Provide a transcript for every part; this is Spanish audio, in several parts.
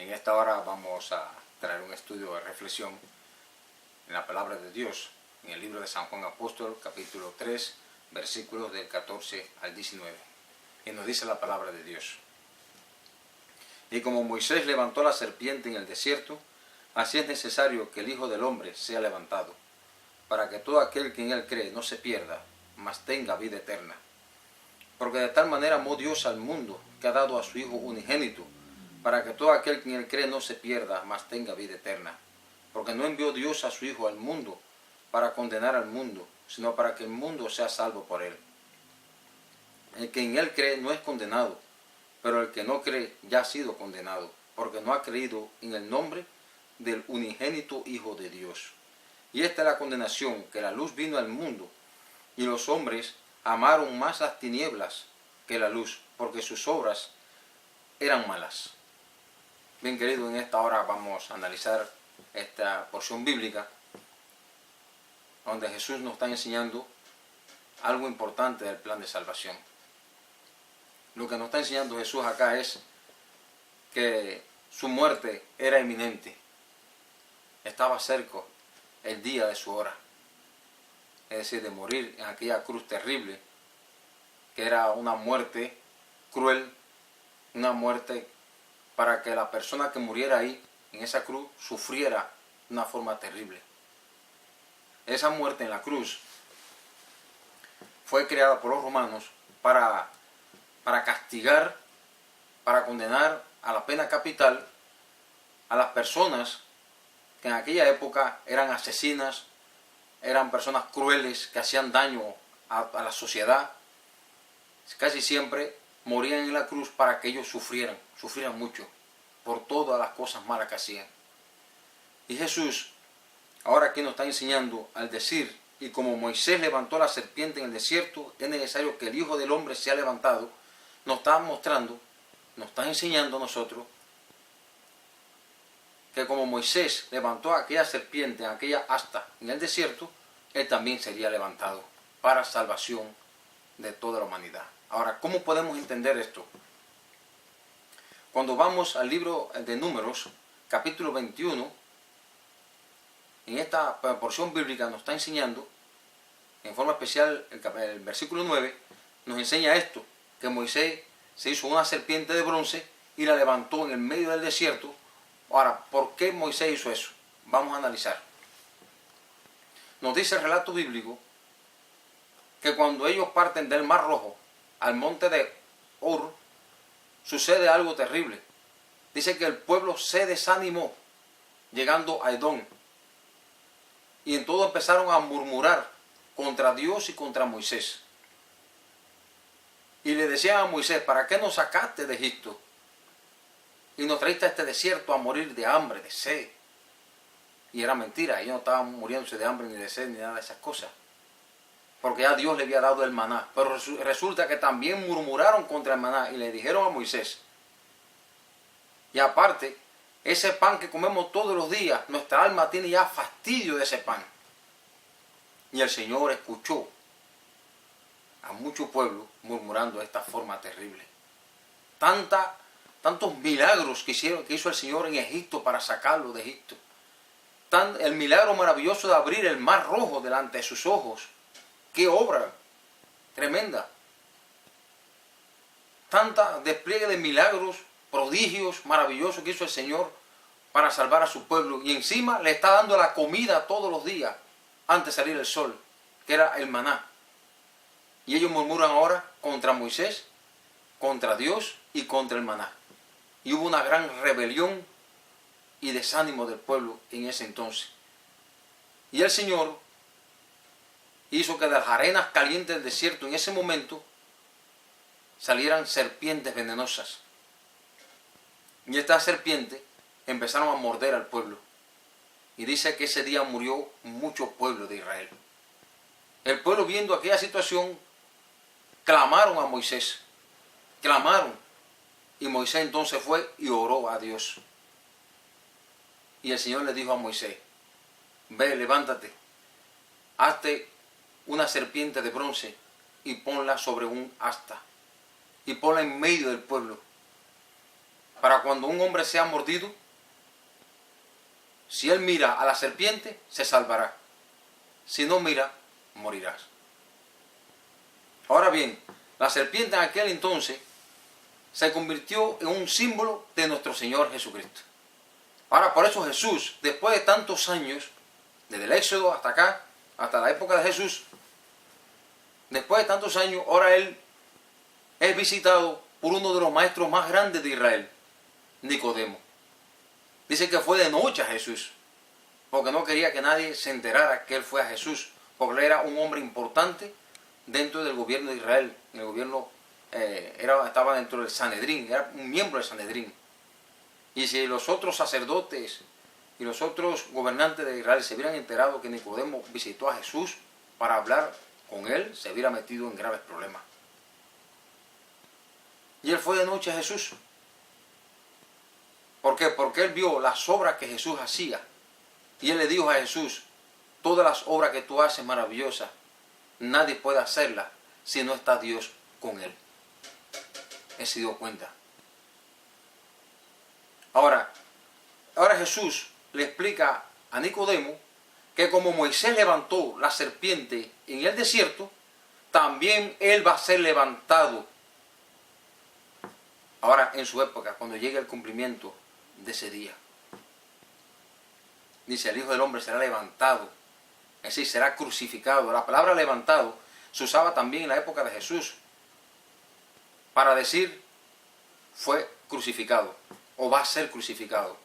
En esta hora vamos a traer un estudio de reflexión en la palabra de Dios, en el libro de San Juan Apóstol, capítulo 3, versículos del 14 al 19. Y nos dice la palabra de Dios: Y como Moisés levantó la serpiente en el desierto, así es necesario que el Hijo del Hombre sea levantado, para que todo aquel que en él cree no se pierda, mas tenga vida eterna. Porque de tal manera amó Dios al mundo, que ha dado a su Hijo unigénito, para que todo aquel que en él cree no se pierda, mas tenga vida eterna. Porque no envió Dios a su Hijo al mundo para condenar al mundo, sino para que el mundo sea salvo por él. El que en él cree no es condenado, pero el que no cree ya ha sido condenado, porque no ha creído en el nombre del unigénito Hijo de Dios. Y esta es la condenación, que la luz vino al mundo, y los hombres amaron más las tinieblas que la luz, porque sus obras eran malas. Bien, querido, en esta hora vamos a analizar esta porción bíblica, donde Jesús nos está enseñando algo importante del plan de salvación. Lo que nos está enseñando Jesús acá es que su muerte era inminente. Estaba cerca el día de su hora. Es decir, de morir en aquella cruz terrible, que era una muerte cruel, una muerte para que la persona que muriera ahí, en esa cruz, sufriera de una forma terrible. Esa muerte en la cruz fue creada por los romanos para castigar, para condenar a la pena capital a las personas que en aquella época eran asesinas, eran personas crueles que hacían daño a la sociedad. Casi siempre morían en la cruz para que ellos sufrieran mucho por todas las cosas malas que hacían. Y Jesús ahora aquí nos está enseñando al decir: y como Moisés levantó la serpiente en el desierto, es necesario que el Hijo del Hombre sea levantado. Nos está mostrando, nos está enseñando a nosotros que como Moisés levantó aquella serpiente, aquella asta en el desierto, él también sería levantado para salvación de toda la humanidad. Ahora, ¿cómo podemos entender esto? Cuando vamos al libro de Números, capítulo 21, en esta porción bíblica nos está enseñando, en forma especial el versículo 9, nos enseña esto, que Moisés se hizo una serpiente de bronce y la levantó en el medio del desierto. Ahora, ¿por qué Moisés hizo eso? Vamos a analizar. Nos dice el relato bíblico que cuando ellos parten del Mar Rojo al monte de Hor, sucede algo terrible. Dice que el pueblo se desanimó llegando a Edom. Y en todo empezaron a murmurar contra Dios y contra Moisés. Y le decían a Moisés: ¿para qué nos sacaste de Egipto? Y nos traíste a este desierto a morir de hambre, de sed. Y era mentira, ellos no estaban muriéndose de hambre ni de sed ni nada de esas cosas, porque ya Dios le había dado el maná. Pero resulta que también murmuraron contra el maná y le dijeron a Moisés: y aparte, ese pan que comemos todos los días, nuestra alma tiene ya fastidio de ese pan. Y el Señor escuchó a mucho pueblo murmurando de esta forma terrible. Tantos milagros que hizo el Señor en Egipto para sacarlo de Egipto. El milagro maravilloso de abrir el Mar Rojo delante de sus ojos. ¡Qué obra tremenda! Tanta despliegue de milagros, prodigios maravillosos que hizo el Señor para salvar a su pueblo. Y encima le está dando la comida todos los días antes de salir el sol, que era el maná. Y ellos murmuran ahora contra Moisés, contra Dios y contra el maná. Y hubo una gran rebelión y desánimo del pueblo en ese entonces. Y el Señor hizo que de las arenas calientes del desierto en ese momento salieran serpientes venenosas. Y estas serpientes empezaron a morder al pueblo. Y dice que ese día murió mucho pueblo de Israel. El pueblo, viendo aquella situación, clamaron a Moisés. Clamaron. Y Moisés entonces fue y oró a Dios. Y el Señor le dijo a Moisés: ve, levántate, hazte una serpiente de bronce y ponla sobre un asta. Y ponla en medio del pueblo. para cuando un hombre sea mordido, si él mira a la serpiente, se salvará. Si no mira, morirás. Ahora bien, la serpiente en aquel entonces se convirtió en un símbolo de nuestro Señor Jesucristo. Ahora, por eso Jesús, después de tantos años, desde el Éxodo hasta acá, hasta la época de Jesús, después de tantos años, ahora Él es visitado por uno de los maestros más grandes de Israel, Nicodemo. Dice que fue de noche a Jesús, porque no quería que nadie se enterara que Él fue a Jesús, porque Él era un hombre importante dentro del gobierno de Israel. En el gobierno estaba dentro del Sanedrín, era un miembro del Sanedrín. Y si los otros sacerdotes y los otros gobernantes de Israel se hubieran enterado que Nicodemo visitó a Jesús para hablar con él, se hubiera metido en graves problemas. Y él fue de noche a Jesús. ¿Por qué? Porque él vio las obras que Jesús hacía. Y él le dijo a Jesús, todas las obras que tú haces maravillosas, nadie puede hacerlas si no está Dios con él. Él se dio cuenta. Ahora Jesús le explica a Nicodemo que como Moisés levantó la serpiente en el desierto, también él va a ser levantado. Ahora, en su época, cuando llegue el cumplimiento de ese día. Dice, el Hijo del Hombre será levantado, es decir, será crucificado. La palabra levantado se usaba también en la época de Jesús para decir, fue crucificado o va a ser crucificado.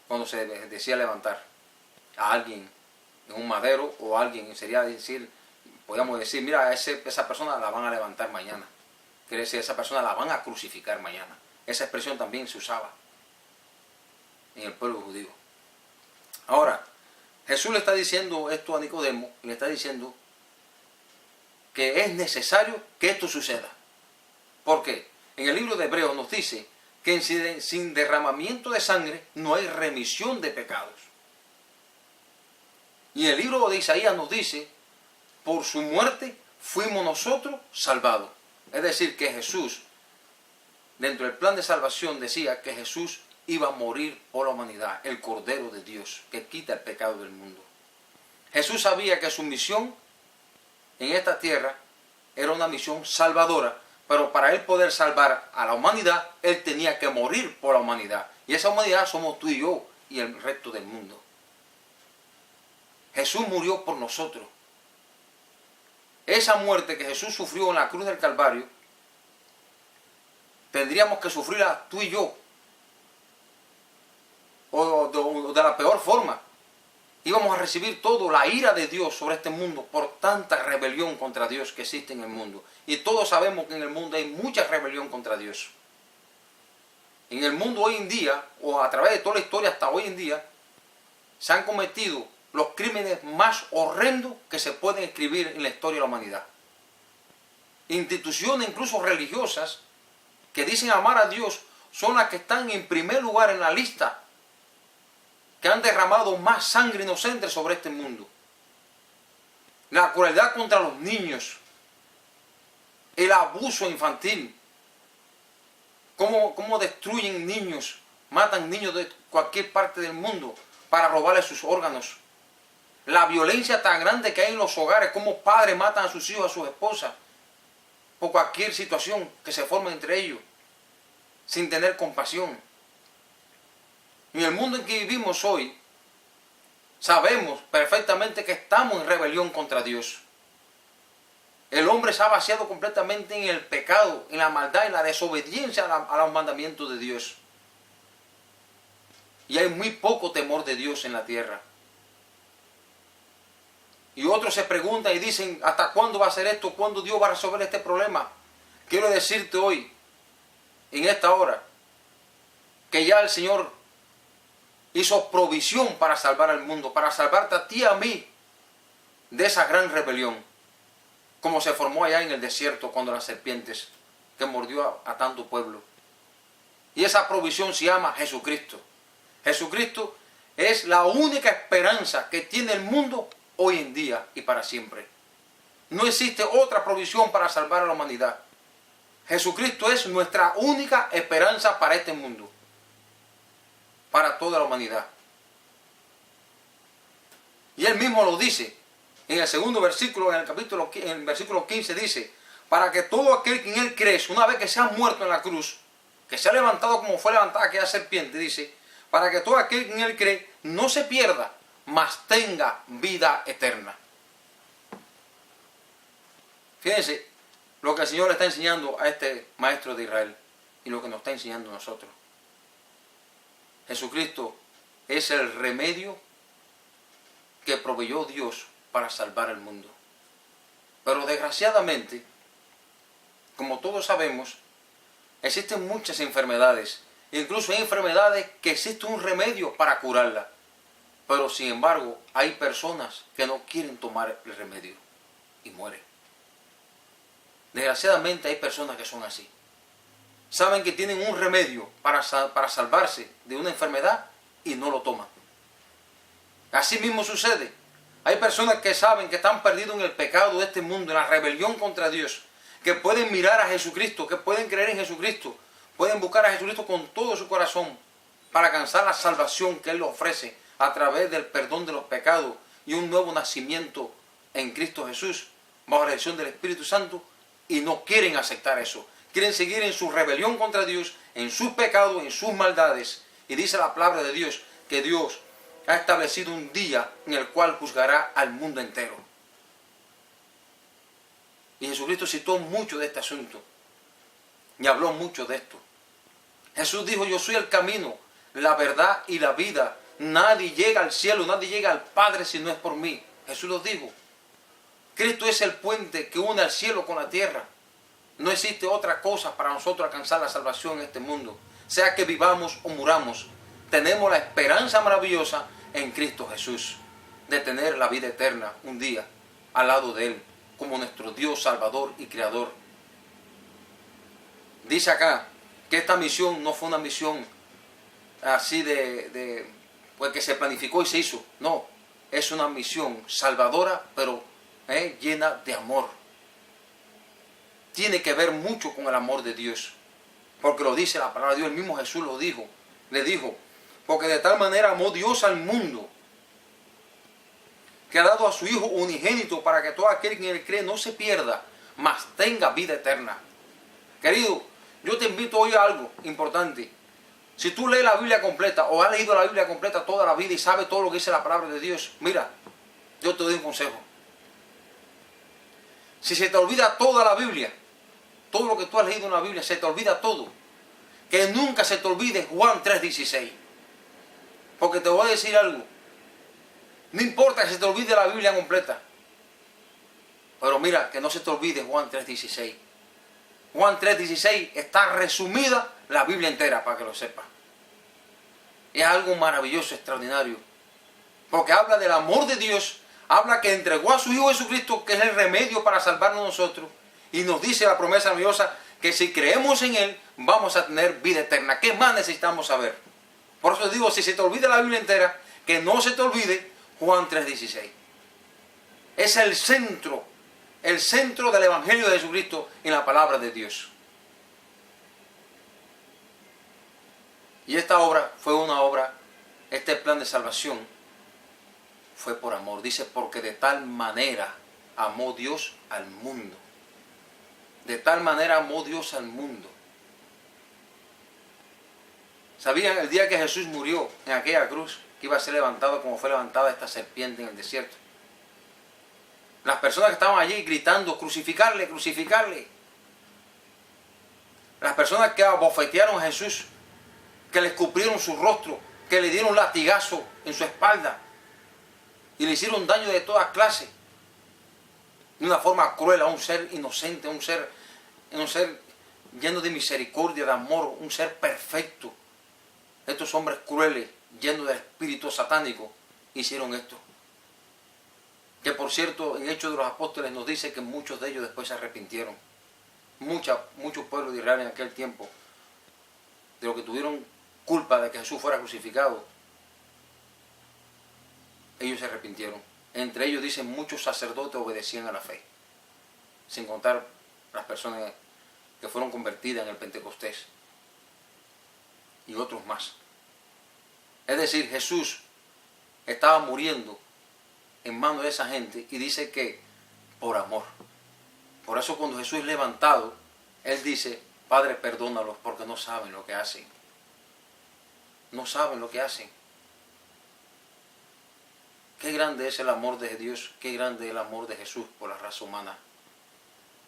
Cuando se decía levantar a alguien en un madero o a alguien, sería decir, podríamos decir, mira, esa persona la van a levantar mañana. Quiere decir, esa persona la van a crucificar mañana. Esa expresión también se usaba en el pueblo judío. Ahora, Jesús le está diciendo esto a Nicodemo, y le está diciendo que es necesario que esto suceda. ¿Por qué? En el libro de Hebreos nos dice que sin derramamiento de sangre no hay remisión de pecados. Y el libro de Isaías nos dice, por su muerte fuimos nosotros salvados. Es decir, que Jesús, dentro del plan de salvación, decía que Jesús iba a morir por la humanidad, el Cordero de Dios, que quita el pecado del mundo. Jesús sabía que su misión en esta tierra era una misión salvadora, pero para él poder salvar a la humanidad, él tenía que morir por la humanidad. Y esa humanidad somos tú y yo y el resto del mundo. Jesús murió por nosotros. Esa muerte que Jesús sufrió en la cruz del Calvario, tendríamos que sufrirla tú y yo. O de la peor forma. Íbamos a recibir todo la ira de Dios sobre este mundo por tanta rebelión contra Dios que existe en el mundo. Y todos sabemos que en el mundo hay mucha rebelión contra Dios. En el mundo hoy en día, o a través de toda la historia hasta hoy en día, se han cometido los crímenes más horrendos que se pueden escribir en la historia de la humanidad. Instituciones incluso religiosas que dicen amar a Dios son las que están en primer lugar en la lista que han derramado más sangre inocente sobre este mundo. La crueldad contra los niños, el abuso infantil, cómo destruyen niños, matan niños de cualquier parte del mundo para robarles sus órganos. La violencia tan grande que hay en los hogares, cómo padres matan a sus hijos, a sus esposas, por cualquier situación que se forme entre ellos, sin tener compasión. En el mundo en que vivimos hoy, sabemos perfectamente que estamos en rebelión contra Dios. El hombre se ha vaciado completamente en el pecado, en la maldad, en la desobediencia a los mandamientos de Dios. Y hay muy poco temor de Dios en la tierra. Y otros se preguntan y dicen, ¿hasta cuándo va a ser esto? ¿Cuándo Dios va a resolver este problema? Quiero decirte hoy, en esta hora, que ya el Señor hizo provisión para salvar al mundo, para salvarte a ti y a mí de esa gran rebelión, como se formó allá en el desierto cuando las serpientes que mordió a tanto pueblo. Y esa provisión se llama Jesucristo. Jesucristo es la única esperanza que tiene el mundo hoy en día y para siempre. No existe otra provisión para salvar a la humanidad. Jesucristo es nuestra única esperanza para este mundo, para toda la humanidad. Y Él mismo lo dice en el segundo versículo, en el versículo 15 dice, para que todo aquel que en Él cree, una vez que se ha muerto en la cruz, que se ha levantado como fue levantada aquella serpiente, dice, para que todo aquel que en Él cree no se pierda, mas tenga vida eterna. Fíjense lo que el Señor le está enseñando a este maestro de Israel y lo que nos está enseñando a nosotros. Jesucristo es el remedio que proveyó Dios para salvar al mundo. Pero desgraciadamente, como todos sabemos, existen muchas enfermedades. Incluso hay enfermedades que existe un remedio para curarlas. Pero sin embargo, hay personas que no quieren tomar el remedio y mueren. Desgraciadamente hay personas que son así. Saben que tienen un remedio para salvarse de una enfermedad y no lo toman. Así mismo sucede. Hay personas que saben que están perdidos en el pecado de este mundo, en la rebelión contra Dios, que pueden mirar a Jesucristo, que pueden creer en Jesucristo, pueden buscar a Jesucristo con todo su corazón para alcanzar la salvación que Él les ofrece a través del perdón de los pecados y un nuevo nacimiento en Cristo Jesús, bajo la dirección del Espíritu Santo, y no quieren aceptar eso. Quieren seguir en su rebelión contra Dios, en sus pecados, en sus maldades. Y dice la palabra de Dios que Dios ha establecido un día en el cual juzgará al mundo entero. Y Jesucristo citó mucho de este asunto y habló mucho de esto. Jesús dijo, yo soy el camino, la verdad y la vida. Nadie llega al cielo, nadie llega al Padre si no es por mí. Jesús lo dijo. Cristo es el puente que une al cielo con la tierra. No existe otra cosa para nosotros alcanzar la salvación en este mundo. Sea que vivamos o muramos, tenemos la esperanza maravillosa en Cristo Jesús de tener la vida eterna un día al lado de Él como nuestro Dios, Salvador y Creador. Dice acá que esta misión no fue una misión así pues que se planificó y se hizo. No, es una misión salvadora, pero llena de amor. Tiene que ver mucho con el amor de Dios, porque lo dice la palabra de Dios. El mismo Jesús lo dijo, le dijo, porque de tal manera amó Dios al mundo, que ha dado a su Hijo unigénito para que todo aquel que en Él cree no se pierda, mas tenga vida eterna. Querido, yo te invito hoy a algo importante. Si tú lees la Biblia completa o has leído la Biblia completa toda la vida y sabes todo lo que dice la palabra de Dios, mira, yo te doy un consejo. Si se te olvida toda la Biblia, todo lo que tú has leído en la Biblia, se te olvida todo, que nunca se te olvide Juan 3:16. Porque te voy a decir algo. No importa que se te olvide la Biblia completa, pero mira, que no se te olvide Juan 3:16. Juan 3:16 está resumida la Biblia entera, para que lo sepas. Es algo maravilloso, extraordinario. Porque habla del amor de Dios, habla que entregó a su Hijo Jesucristo, que es el remedio para salvarnos nosotros. Y nos dice la promesa maravillosa que si creemos en Él, vamos a tener vida eterna. ¿Qué más necesitamos saber? Por eso digo, si se te olvida la Biblia entera, que no se te olvide Juan 3:16. Es el centro del Evangelio de Jesucristo en la palabra de Dios. Y esta obra fue una obra, este plan de salvación fue por amor. Dice, porque de tal manera amó Dios al mundo. De tal manera amó Dios al mundo. ¿Sabían el día que Jesús murió en aquella cruz, que iba a ser levantado como fue levantada esta serpiente en el desierto? Las personas que estaban allí gritando, crucificarle, crucificarle. Las personas que abofetearon a Jesús, que le escupieron su rostro, que le dieron latigazo en su espalda y le hicieron daño de todas clases. De una forma cruel a un ser inocente, a un ser lleno de misericordia, de amor, un ser perfecto. Estos hombres crueles, llenos del espíritu satánico, hicieron esto. Que por cierto, en Hechos de los Apóstoles nos dice que muchos de ellos después se arrepintieron. Muchos pueblos de Israel en aquel tiempo, de lo que tuvieron culpa de que Jesús fuera crucificado, ellos se arrepintieron. Entre ellos dicen muchos sacerdotes obedecían a la fe, sin contar las personas que fueron convertidas en el Pentecostés. Y otros más. Es decir, Jesús estaba muriendo en manos de esa gente y dice que por amor. Por eso cuando Jesús es levantado, Él dice, Padre, perdónalos porque no saben lo que hacen. No saben lo que hacen. Qué grande es el amor de Dios, qué grande es el amor de Jesús por la raza humana.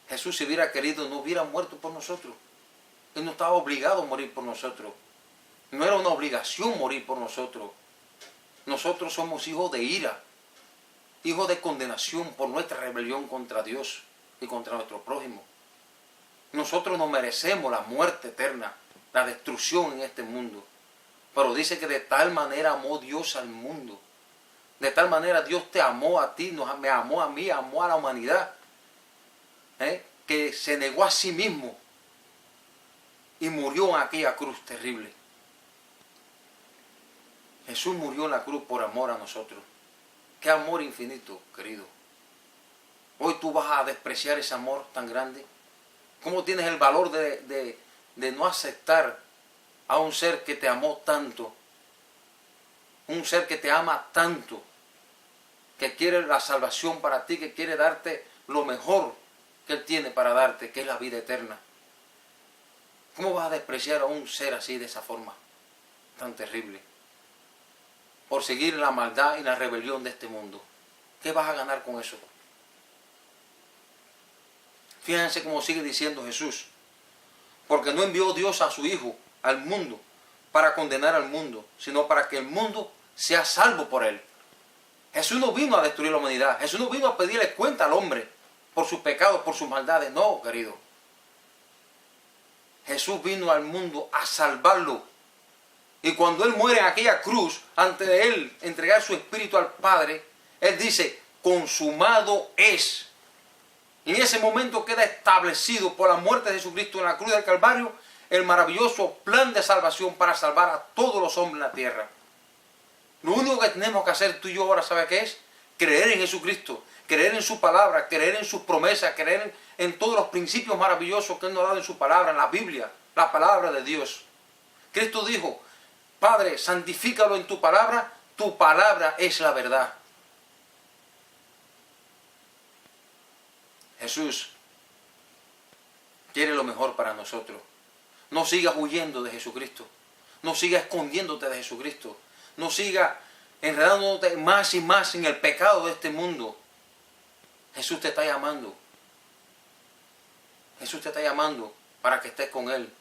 Jesús, si hubiera querido, no hubiera muerto por nosotros. Él no estaba obligado a morir por nosotros. No era una obligación morir por nosotros. Nosotros somos hijos de ira, hijos de condenación por nuestra rebelión contra Dios y contra nuestro prójimo. Nosotros no merecemos la muerte eterna, la destrucción en este mundo. Pero dice que de tal manera amó Dios al mundo. De tal manera Dios te amó a ti, me amó a mí, amó a la humanidad. Que se negó a sí mismo y murió en aquella cruz terrible. Jesús murió en la cruz por amor a nosotros. Qué amor infinito, querido. Hoy tú vas a despreciar ese amor tan grande. ¿Cómo tienes el valor de no aceptar a un ser que te amó tanto? Un ser que te ama tanto, que quiere la salvación para ti, que quiere darte lo mejor que Él tiene para darte, que es la vida eterna. ¿Cómo vas a despreciar a un ser así, de esa forma tan terrible? Por seguir la maldad y la rebelión de este mundo. ¿Qué vas a ganar con eso? Fíjense cómo sigue diciendo Jesús. Porque no envió Dios a su Hijo al mundo para condenar al mundo, sino para que el mundo sea salvo por Él. Jesús no vino a destruir la humanidad. Jesús no vino a pedirle cuenta al hombre por sus pecados, por sus maldades. No, querido. Jesús vino al mundo a salvarlo. Y cuando Él muere en aquella cruz, antes de Él entregar su espíritu al Padre, Él dice, consumado es. Y en ese momento queda establecido por la muerte de Jesucristo en la cruz del Calvario el maravilloso plan de salvación para salvar a todos los hombres en la tierra. Lo único que tenemos que hacer tú y yo ahora, ¿sabe qué es? Creer en Jesucristo, creer en su palabra, creer en sus promesas, creer en todos los principios maravillosos que Él nos ha dado en su palabra, en la Biblia, la palabra de Dios. Cristo dijo, Padre, santifícalo en tu palabra es la verdad. Jesús quiere lo mejor para nosotros. No sigas huyendo de Jesucristo. No sigas escondiéndote de Jesucristo. No sigas enredándote más y más en el pecado de este mundo. Jesús te está llamando. Jesús te está llamando para que estés con Él.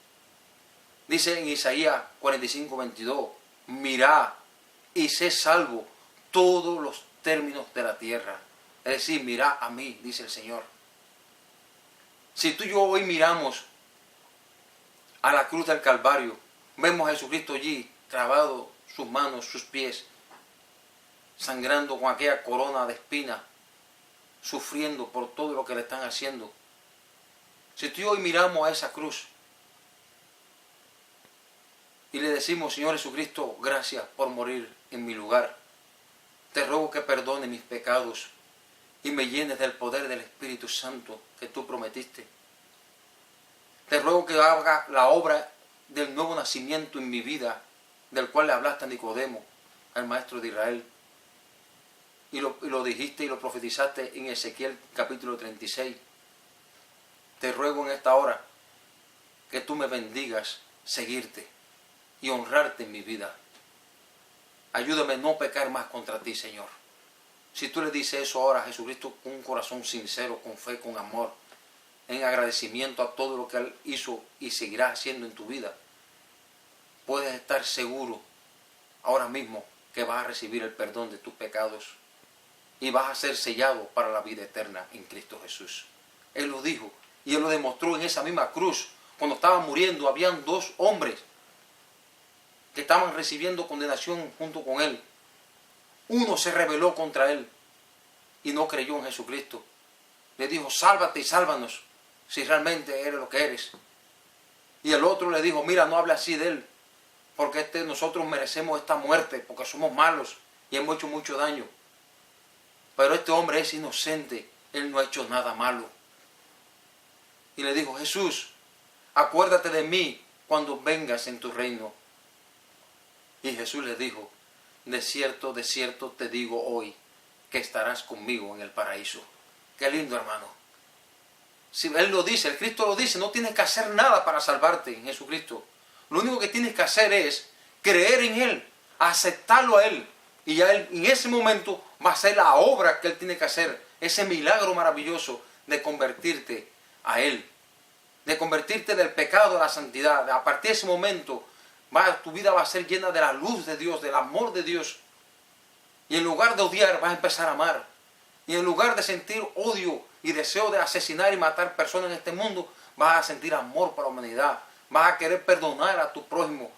Dice en Isaías 45:22, mirad y sé salvo todos los términos de la tierra. Es decir, mirad a mí, dice el Señor. Si tú y yo hoy miramos a la cruz del Calvario, vemos a Jesucristo allí, clavado sus manos, sus pies, sangrando con aquella corona de espinas, sufriendo por todo lo que le están haciendo. Si tú y yo hoy miramos a esa cruz y le decimos, Señor Jesucristo, gracias por morir en mi lugar, te ruego que perdone mis pecados y me llenes del poder del Espíritu Santo que tú prometiste. Te ruego que haga la obra del nuevo nacimiento en mi vida, del cual le hablaste a Nicodemo, al maestro de Israel. Y lo dijiste y lo profetizaste en Ezequiel capítulo 36. Te ruego en esta hora que tú me bendigas, seguirte y honrarte en mi vida. Ayúdame a no pecar más contra ti, Señor. Si tú le dices eso ahora a Jesucristo con un corazón sincero, con fe, con amor, en agradecimiento a todo lo que Él hizo y seguirá haciendo en tu vida, puedes estar seguro ahora mismo que vas a recibir el perdón de tus pecados y vas a ser sellado para la vida eterna en Cristo Jesús. Él lo dijo y Él lo demostró en esa misma cruz. Cuando estaba muriendo, habían dos hombres que estaban recibiendo condenación junto con Él. Uno se rebeló contra Él y no creyó en Jesucristo. Le dijo, sálvate y sálvanos si realmente eres lo que eres. Y el otro le dijo, mira, no hable así de Él, porque nosotros merecemos esta muerte, porque somos malos y hemos hecho mucho daño. Pero este hombre es inocente, Él no ha hecho nada malo. Y le dijo, Jesús, acuérdate de mí cuando vengas en tu reino. Y Jesús les dijo, de cierto te digo hoy, que estarás conmigo en el paraíso. Qué lindo, hermano. Si Él lo dice, el Cristo lo dice, no tienes que hacer nada para salvarte en Jesucristo. Lo único que tienes que hacer es creer en Él, aceptarlo a Él. Y ya Él, en ese momento, va a hacer la obra que Él tiene que hacer. Ese milagro maravilloso de convertirte a Él. De convertirte del pecado a la santidad. A partir de ese momento, tu vida va a ser llena de la luz de Dios, del amor de Dios. Y en lugar de odiar, vas a empezar a amar. Y en lugar de sentir odio y deseo de asesinar y matar personas en este mundo, vas a sentir amor para la humanidad. Vas a querer perdonar a tu prójimo.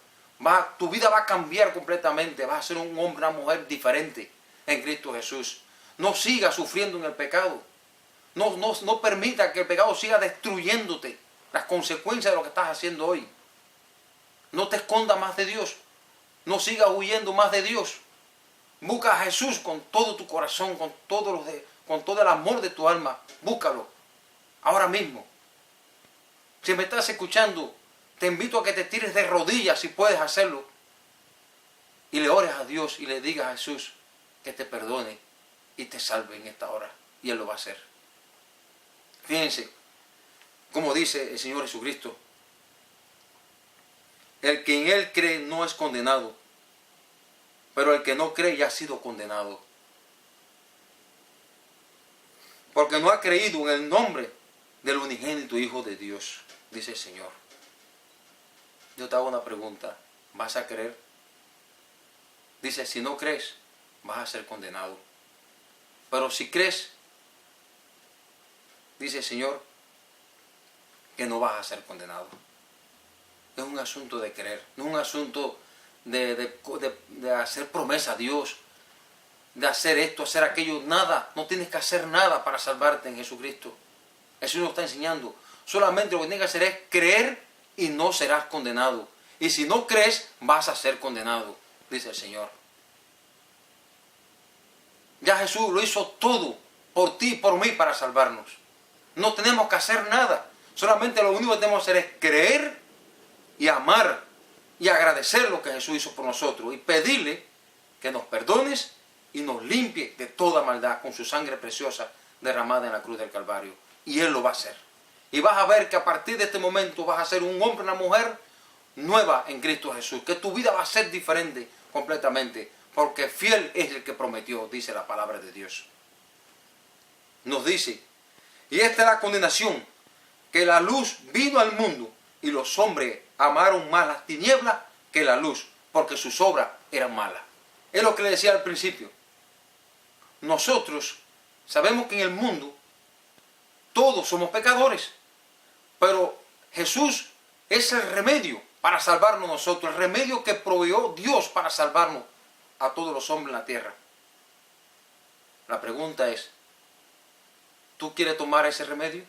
Tu vida va a cambiar completamente. Vas a ser un hombre, una mujer diferente en Cristo Jesús. No sigas sufriendo en el pecado. No permita que el pecado siga destruyéndote. Las consecuencias de lo que estás haciendo hoy. No te escondas más de Dios. No sigas huyendo más de Dios. Busca a Jesús con todo tu corazón, con todo el amor de tu alma. Búscalo. Ahora mismo. Si me estás escuchando, te invito a que te tires de rodillas si puedes hacerlo. Y le ores a Dios y le digas a Jesús que te perdone y te salve en esta hora. Y Él lo va a hacer. Fíjense, como dice el Señor Jesucristo. El que en Él cree no es condenado, pero el que no cree ya ha sido condenado. Porque no ha creído en el nombre del unigénito Hijo de Dios, dice el Señor. Yo te hago una pregunta, ¿vas a creer? Dice, si no crees, vas a ser condenado. Pero si crees, dice el Señor, que no vas a ser condenado. Es un asunto de creer, no es un asunto de hacer promesa a Dios, de hacer esto, hacer aquello, nada. No tienes que hacer nada para salvarte en Jesucristo. Eso nos está enseñando. Solamente lo que tienes que hacer es creer y no serás condenado. Y si no crees, vas a ser condenado, dice el Señor. Ya Jesús lo hizo todo por ti y por mí para salvarnos. No tenemos que hacer nada. Solamente lo único que tenemos que hacer es creer y amar y agradecer lo que Jesús hizo por nosotros y pedirle que nos perdones y nos limpie de toda maldad con su sangre preciosa derramada en la cruz del Calvario. Y Él lo va a hacer. Y vas a ver que a partir de este momento vas a ser un hombre, una mujer nueva en Cristo Jesús. Que tu vida va a ser diferente completamente. Porque fiel es el que prometió, dice la palabra de Dios. Nos dice, y esta es la condenación, que la luz vino al mundo y los hombres amaron más las tinieblas que la luz, porque sus obras eran malas. Es lo que le decía al principio. Nosotros sabemos que en el mundo todos somos pecadores, pero Jesús es el remedio para salvarnos nosotros, el remedio que proveyó Dios para salvarnos a todos los hombres en la tierra. La pregunta es, ¿tú quieres tomar ese remedio?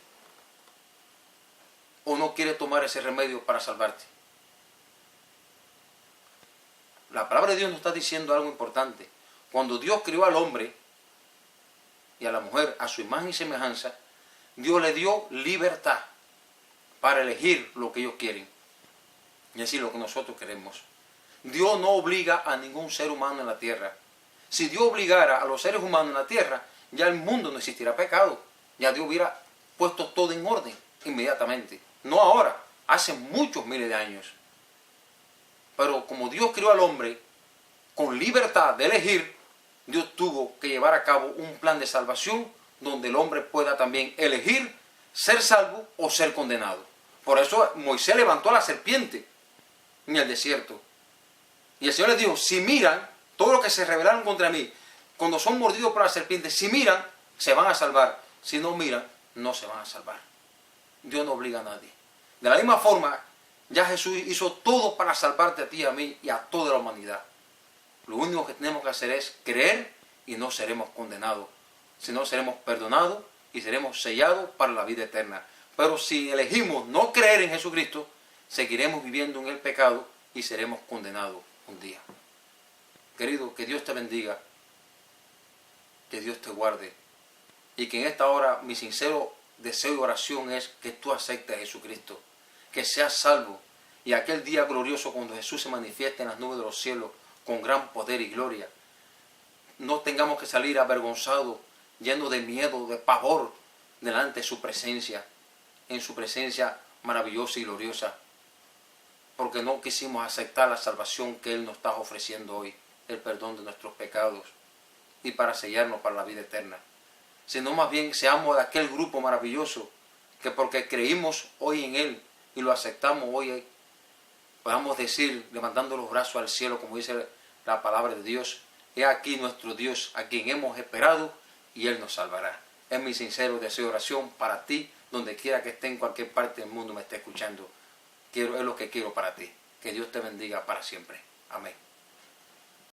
¿O no quieres tomar ese remedio para salvarte? La palabra de Dios nos está diciendo algo importante. Cuando Dios crió al hombre y a la mujer a su imagen y semejanza, Dios le dio libertad para elegir lo que ellos quieren. Y así lo que nosotros queremos. Dios no obliga a ningún ser humano en la tierra. Si Dios obligara a los seres humanos en la tierra, ya el mundo no existiera pecado. Ya Dios hubiera puesto todo en orden inmediatamente. No ahora, hace muchos miles de años. Pero como Dios creó al hombre con libertad de elegir, Dios tuvo que llevar a cabo un plan de salvación donde el hombre pueda también elegir ser salvo o ser condenado. Por eso Moisés levantó a la serpiente en el desierto. Y el Señor les dijo, si miran, todos los que se rebelaron contra mí, cuando son mordidos por la serpiente, si miran, se van a salvar. Si no miran, no se van a salvar. Dios no obliga a nadie. De la misma forma, ya Jesús hizo todo para salvarte a ti, a mí y a toda la humanidad. Lo único que tenemos que hacer es creer y no seremos condenados, sino seremos perdonados y seremos sellados para la vida eterna. Pero si elegimos no creer en Jesucristo, seguiremos viviendo en el pecado y seremos condenados un día. Querido, que Dios te bendiga, que Dios te guarde y que en esta hora mi sincero deseo y oración es que tú aceptes a Jesucristo, que seas salvo. Y aquel día glorioso cuando Jesús se manifieste en las nubes de los cielos con gran poder y gloria, no tengamos que salir avergonzados, llenos de miedo, de pavor, delante de su presencia, en su presencia maravillosa y gloriosa, porque no quisimos aceptar la salvación que Él nos está ofreciendo hoy, el perdón de nuestros pecados y para sellarnos para la vida eterna. Sino más bien seamos de aquel grupo maravilloso que porque creímos hoy en Él y lo aceptamos hoy, podamos decir, levantando los brazos al cielo, como dice la palabra de Dios: he aquí nuestro Dios, a quien hemos esperado, y Él nos salvará. Es mi sincero deseo de oración para ti, donde quiera que esté, en cualquier parte del mundo me esté escuchando. Es lo que quiero para ti. Que Dios te bendiga para siempre. Amén.